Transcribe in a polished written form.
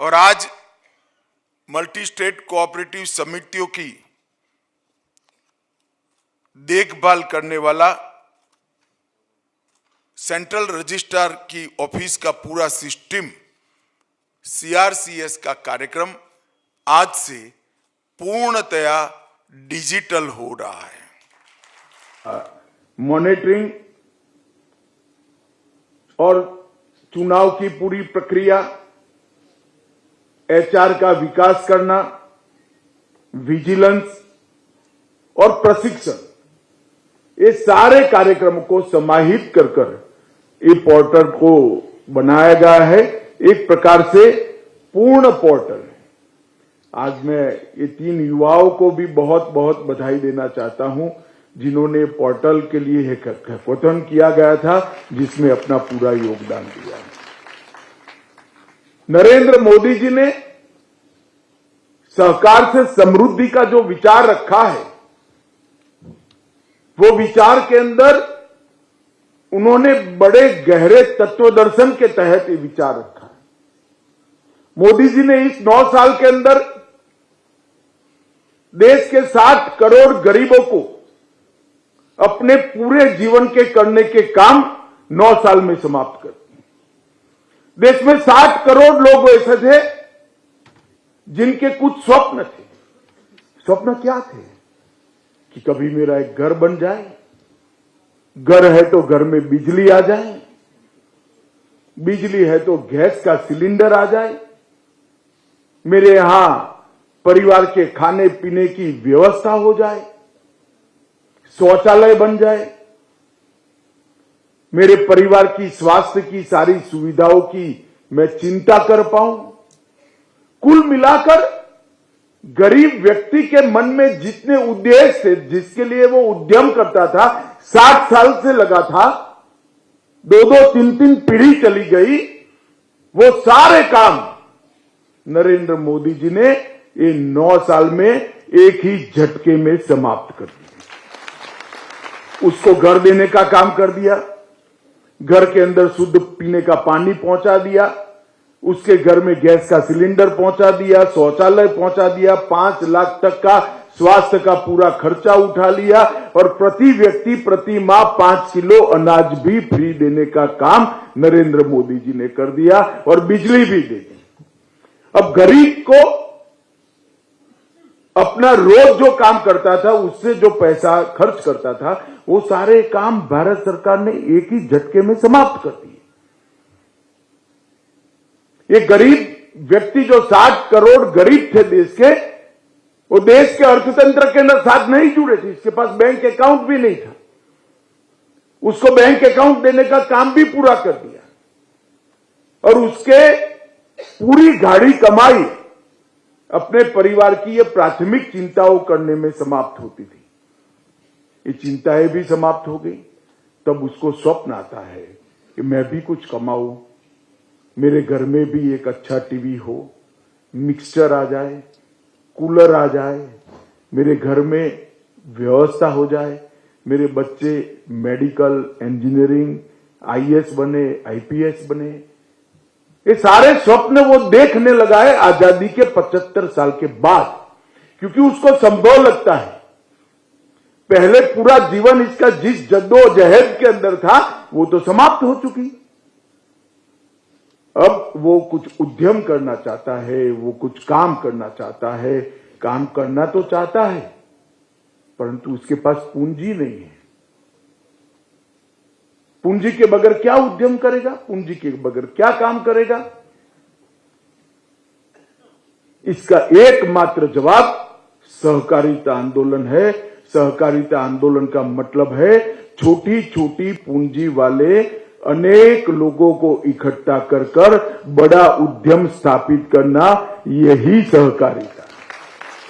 और आज multi state cooperative समितियों की देखभाल करने वाला सेंट्रल रजिस्ट्रार की ऑफिस का पूरा सिस्टम CRCS का कार्यक्रम आज से पूर्णतया डिजिटल हो रहा है। मॉनिटरिंग और चुनाव की पूरी प्रक्रिया, HR का विकास करना, विजिलेंस और प्रशिक्षण, ये सारे कार्यक्रमों को समाहित कर ये पोर्टल को बनाया गया है। एक प्रकार से पूर्ण पोर्टल है। आज मैं ये 3 युवाओं को भी बहुत बहुत बधाई देना चाहता हूं, जिन्होंने पोर्टल के लिए एक हैकाथन किया गया था, जिसमें अपना पूरा योगदान दिया। नरेंद्र मोदी जी ने सहकार से समृद्धि का जो विचार रखा है, वो विचार के अंदर उन्होंने बड़े गहरे तत्वदर्शन के तहत ये विचार रखा है। मोदी जी ने इस 9 साल के अंदर देश के 60 करोड़ गरीबों को अपने पूरे जीवन के करने के काम 9 साल में समाप्त कर दिए। देश में 60 करोड़ लोग ऐसे थे जिनके कुछ स्वप्न थे। स्वप्न क्या थे? कि कभी मेरा एक घर बन जाए, घर है तो घर में बिजली आ जाए, बिजली है तो गैस का सिलेंडर आ जाए, मेरे यहां परिवार के खाने पीने की व्यवस्था हो जाए, शौचालय बन जाए, मेरे परिवार की स्वास्थ्य की सारी सुविधाओं की मैं चिंता कर पाऊं। कुल मिलाकर गरीब व्यक्ति के मन में जितने उद्देश्य थे, जिसके लिए वो उद्यम करता था, 60 साल से लगा था, 2-2, 3-3 पीढ़ी चली गई, वो सारे काम नरेंद्र मोदी जी ने ये 9 साल में एक ही झटके में समाप्त कर दिया। उसको घर देने का काम कर दिया, घर के अंदर शुद्ध पीने का पानी पहुंचा दिया, उसके घर में गैस का सिलेंडर पहुंचा दिया, शौचालय पहुंचा दिया, 5 लाख तक का स्वास्थ्य का पूरा खर्चा उठा लिया और प्रति व्यक्ति प्रति माह 5 किलो अनाज भी फ्री देने का काम नरेंद्र मोदी जी ने कर दिया और बिजली भी दे दी। अब गरीब को अपना रोज जो काम करता था, उससे जो पैसा खर्च करता था, वो सारे काम भारत सरकार ने एक ही झटके में समाप्त कर दिए। ये गरीब व्यक्ति जो 60 करोड़ गरीब थे देश के, वो देश के अर्थतंत्र के साथ नहीं जुड़े थे। इसके पास बैंक अकाउंट भी नहीं था, उसको बैंक अकाउंट देने का काम भी पूरा कर दिया और उसके पूरी गाढ़ी कमाई अपने परिवार की ये प्राथमिक चिंताओं करने में समाप्त होती थी। ये चिंताएं भी समाप्त हो गई। तब उसको स्वप्न आता है कि मैं भी कुछ कमाऊं, मेरे घर में भी एक अच्छा टीवी हो, मिक्सचर आ जाए, कूलर आ जाए, मेरे घर में व्यवस्था हो जाए, मेरे बच्चे मेडिकल, इंजीनियरिंग, IAS बने, IPS बने। ये सारे स्वप्न वो देखने लगा है आजादी के 75 साल के बाद, क्योंकि उसको संभव लगता है पहले पूरा जीवन इसका जिस जद्दोजहद के अंदर था, वो तो समाप्त हो चुकी। अब वो कुछ उद्यम करना चाहता है, वो कुछ काम करना चाहता है। काम करना तो चाहता है, परंतु उसके पास पूंजी नहीं है। पूंजी के बगैर क्या उद्यम करेगा? पूंजी के बगैर क्या काम करेगा? इसका एकमात्र जवाब सहकारिता आंदोलन है। सहकारिता आंदोलन का मतलब है छोटी छोटी पूंजी वाले अनेक लोगों को इकट्ठा कर बड़ा उद्यम स्थापित करना, यही सहकारिता।